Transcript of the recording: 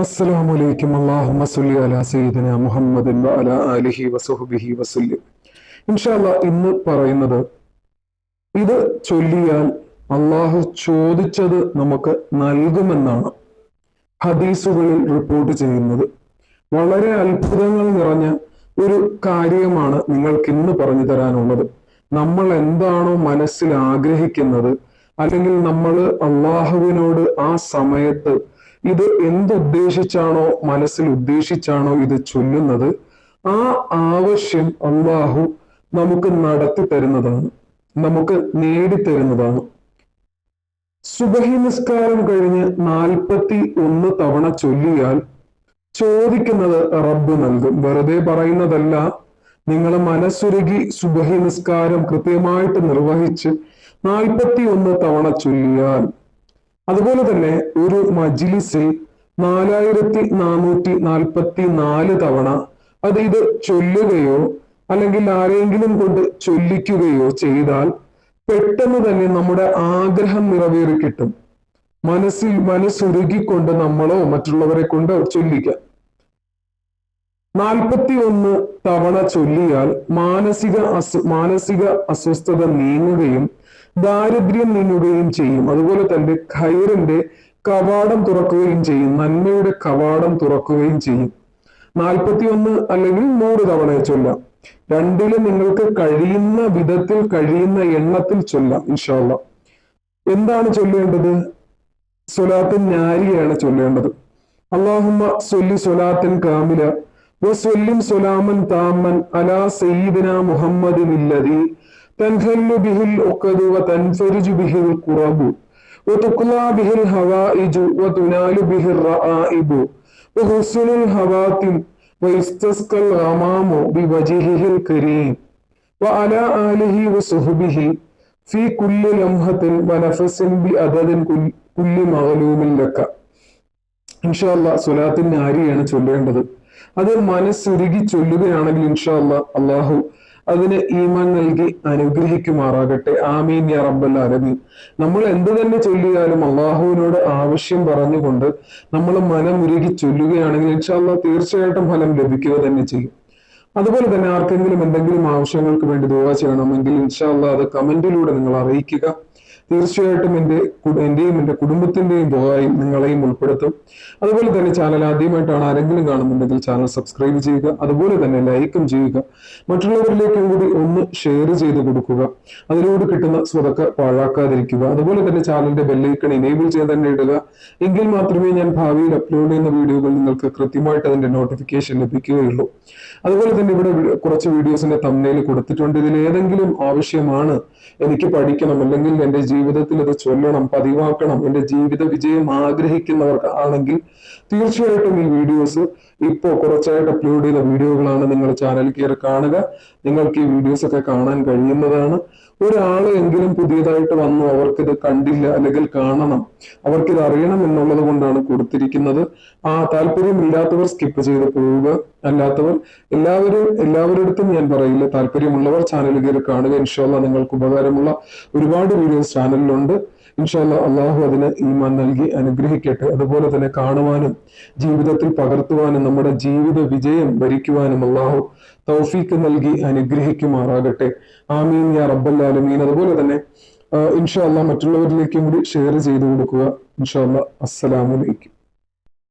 അസ്സലാമലൈക്കും. അല്ലാഹുമ്മ സ്വല്ലി അലാ സയ്യിദിന മുഹമ്മദിൻ വഅലാ ആലിഹി വസഹ്ബിഹി വസല്ലം. ഇൻഷാ അല്ലാഹ് ഇന്ന് പറയുന്നത്, ഇത് ചൊല്ലിയാൽ അള്ളാഹു ചോദിച്ചത് നമുക്ക് നൽകുമെന്നാണ് ഹദീസുകളിൽ റിപ്പോർട്ട് ചെയ്യുന്നത്. വളരെ അത്ഭുതങ്ങൾ നിറഞ്ഞ ഒരു കാര്യമാണ് നിങ്ങൾക്ക് ഇന്ന് പറഞ്ഞു തരാനുള്ളത്. നമ്മൾ എന്താണോ മനസ്സിൽ ആഗ്രഹിക്കുന്നത്, അല്ലെങ്കിൽ നമ്മൾ അള്ളാഹുവിനോട് ആ സമയത്ത് ഇത് എന്തുദ്ദേശിച്ചാണോ മനസ്സിൽ ഉദ്ദേശിച്ചാണോ ഇത് ചൊല്ലുന്നത്, ആ ആവശ്യം അള്ളാഹു നമുക്ക് നടത്തി തരുന്നതാണ്, നമുക്ക് നേടിത്തരുന്നതാണ്. സുബഹി നിസ്കാരം കഴിഞ്ഞ് 41 തവണ ചൊല്ലിയാൽ ചോദിക്കുന്നത് റബ്ബ് നൽകും. വെറുതെ പറയുന്നതല്ല. നിങ്ങൾ മനസ്സുരുകി സുബഹി നിസ്കാരം കൃത്യമായിട്ട് നിർവഹിച്ച് 41 തവണ ചൊല്ലിയാൽ, അതുപോലെ തന്നെ ഒരു മജ്ലിസിൽ 4444 തവണ ഇത് ചൊല്ലുകയോ അല്ലെങ്കിൽ ആരെങ്കിലും കൊണ്ട് ചൊല്ലിക്കുകയോ ചെയ്താൽ പെട്ടെന്ന് തന്നെ നമ്മുടെ ആഗ്രഹം നിറവേറി കിട്ടും. മനസ്സുരുകിക്കൊണ്ട് നമ്മളോ മറ്റുള്ളവരെ കൊണ്ട് ചൊല്ലിക്കാം. 41 തവണ ചൊല്ലിയാൽ മാനസിക അസ്വസ്ഥത നീങ്ങുകയും ദാരിദ്ര്യം നീങ്ങുകയും ചെയ്യും. അതുപോലെ തന്നെ ഖൈറിന്റെ കവാടം തുറക്കുകയും ചെയ്യും, നന്മയുടെ കവാടം തുറക്കുകയും ചെയ്യും. 41 അല്ലെങ്കിൽ 100 തവണ ചൊല്ലാം. രണ്ടിലും നിങ്ങൾക്ക് കഴിയുന്ന വിധത്തിൽ, കഴിയുന്ന എണ്ണത്തിൽ ചൊല്ലാം ഇൻഷാ അല്ലാഹ്. എന്താണ് ചൊല്ലേണ്ടത്? സ്വലാത്തുൻ നാരിയാണ് ചൊല്ലേണ്ടത്. അല്ലാഹുമ്മ സ്വല്ലി സ്വലാത്തൻ കാമില വസ്വല്ലിം സ്വലാമൻ താമൻ അലാ സയ്യിദിനാ മുഹമ്മദിൻ ഇല്ലദീ തൻഹല്ലു ബിഹിൽ ഉഖദു വതൻഫരിജു ബിഹിൽ ഖുറബു വതുഖ്ലാ ബിഹിൽ ഹവായിജു വതുനാലു ബിഹിർ റആയിബു വഹുസ്നുൽ ഹവാതിം വയസ്തസ്കൽ ഗമാമു ബിവജ്ഹിഹിൽ കരീം വഅലാ ആലിഹി വസുഹ്ബിഹി ഫീ കുല്ലി ലംഹത്തിൻ വനഫസിൻ ബിഅദദിൻ കുല്ലി മഗ്ലൂമിൻ ലക. ഇൻഷാ അല്ലാഹ് സ്വലാത്തുൻ നാരിയാണ് ചൊല്ലേണ്ടത്. അത് മനസ്സുരുകി ചൊല്ലുകയാണെങ്കിൽ ഇൻഷാ അല്ലാഹ് അല്ലാഹു അതിന് ഈമാൻ നൽകി അനുഗ്രഹിക്കുമാറാകട്ടെ. ആമീൻ യാ റബ്ബൽ ആലമീൻ. നമ്മൾ എന്ത് തന്നെ ചൊല്ലിയാലും അള്ളാഹുവിനോട് ആവശ്യം പറഞ്ഞുകൊണ്ട് നമ്മൾ മനമുരുകി ചൊല്ലുകയാണെങ്കിൽ ഇൻഷാ അല്ലാഹ് തീർച്ചയായിട്ടും ഫലം ലഭിക്കുക തന്നെ ചെയ്യും. അതുപോലെ തന്നെ ആർക്കെങ്കിലും എന്തെങ്കിലും ആവശ്യങ്ങൾക്ക് വേണ്ടി ദുആ ചെയ്യണമെങ്കിൽ ഇൻഷാ അല്ലാഹ് അത് കമന്റിലൂടെ നിങ്ങൾ അറിയിക്കുക. തീർച്ചയായിട്ടും എന്റെയും എന്റെ കുടുംബത്തിന്റെയും ദുആയിൽ നിങ്ങളെയും ഉൾപ്പെടുത്തും. അതുപോലെ തന്നെ ചാനൽ ആദ്യമായിട്ടാണ് ആരെങ്കിലും കാണുന്നുണ്ടെങ്കിൽ ചാനൽ സബ്സ്ക്രൈബ് ചെയ്യുക, അതുപോലെ തന്നെ ലൈക്കും ചെയ്യുക. മറ്റുള്ളവരിലേക്കും കൂടി ഒന്ന് ഷെയർ ചെയ്ത് കൊടുക്കുക. അതിലൂടെ കിട്ടുന്ന സ്വതക്ക പാഴാക്കാതിരിക്കുക. അതുപോലെ തന്നെ ചാനലിന്റെ ബെല്ലൈക്കൺ എനേബിൾ ചെയ്ത് തന്നെ ഇടുക. എങ്കിൽ മാത്രമേ ഞാൻ ഭാവിയിൽ അപ്ലോഡ് ചെയ്യുന്ന വീഡിയോകൾ നിങ്ങൾക്ക് കൃത്യമായിട്ട് അതിന്റെ നോട്ടിഫിക്കേഷൻ ലഭിക്കുകയുള്ളൂ. അതുപോലെ തന്നെ ഇവിടെ കുറച്ച് വീഡിയോസിന്റെ തംബ്നെയിൽ കൊടുത്തിട്ടുണ്ട്. ഇതിൽ ഏതെങ്കിലും ആവശ്യമാണ്, എനിക്ക് പഠിക്കണം അല്ലെങ്കിൽ എന്റെ ജീവിതത്തിൽ ഇത് ചൊല്ലണം, പതിവാക്കണം, എന്റെ ജീവിത വിജയം ആഗ്രഹിക്കുന്നവർക്ക് ആണെങ്കിൽ തീർച്ചയായിട്ടും ഈ വീഡിയോസ് ഇപ്പോ കുറച്ചായിട്ട് അപ്ലോഡ് ചെയ്ത വീഡിയോകളാണ്. നിങ്ങൾ ചാനൽ കയറി കാണുക. നിങ്ങൾക്ക് ഈ വീഡിയോസ് ഒക്കെ കാണാൻ കഴിയുന്നതാണ്. ഒരാള് എങ്കിലും പുതിയതായിട്ട് വന്നു, അവർക്കിത് കണ്ടില്ല അല്ലെങ്കിൽ കാണണം, അവർക്കിത് അറിയണം എന്നുള്ളത് കൊണ്ടാണ് കൊടുത്തിരിക്കുന്നത്. താല്പര്യമില്ലാത്തവർ സ്കിപ്പ് ചെയ്ത് പോവുക. അല്ലാത്തവർ എല്ലാവരുടെടുത്തും ഞാൻ പറയില്ല, താല്പര്യമുള്ളവർ ചാനൽ കയറി കാണുക. ഇൻഷാ അല്ലാഹ് നിങ്ങൾക്ക് ഉപകാരമുള്ള ഒരുപാട് വീഡിയോസ് ചാനലിലുണ്ട്. ഇൻഷാ അല്ലാഹ് അള്ളാഹു അതിന് ഈമാൻ നൽകി അനുഗ്രഹിക്കട്ടെ. അതുപോലെ തന്നെ കാണുവാനും ജീവിതത്തിൽ പകർത്തുവാനും നമ്മുടെ ജീവിത വിജയം വരിക്കുവാനും അള്ളാഹു തൗഫീക്ക് നൽകി അനുഗ്രഹിക്കുമാറാകട്ടെ. ആമീൻ യാ റബ്ബൽ ആലമീൻ. അതുപോലെ തന്നെ ഇൻഷാ അല്ലാഹ് മറ്റുള്ളവരിലേക്കും കൂടി ഷെയർ ചെയ്തു കൊടുക്കുക. ഇൻഷാ അല്ലാഹ്. അസ്സലാമു അലൈക്കും.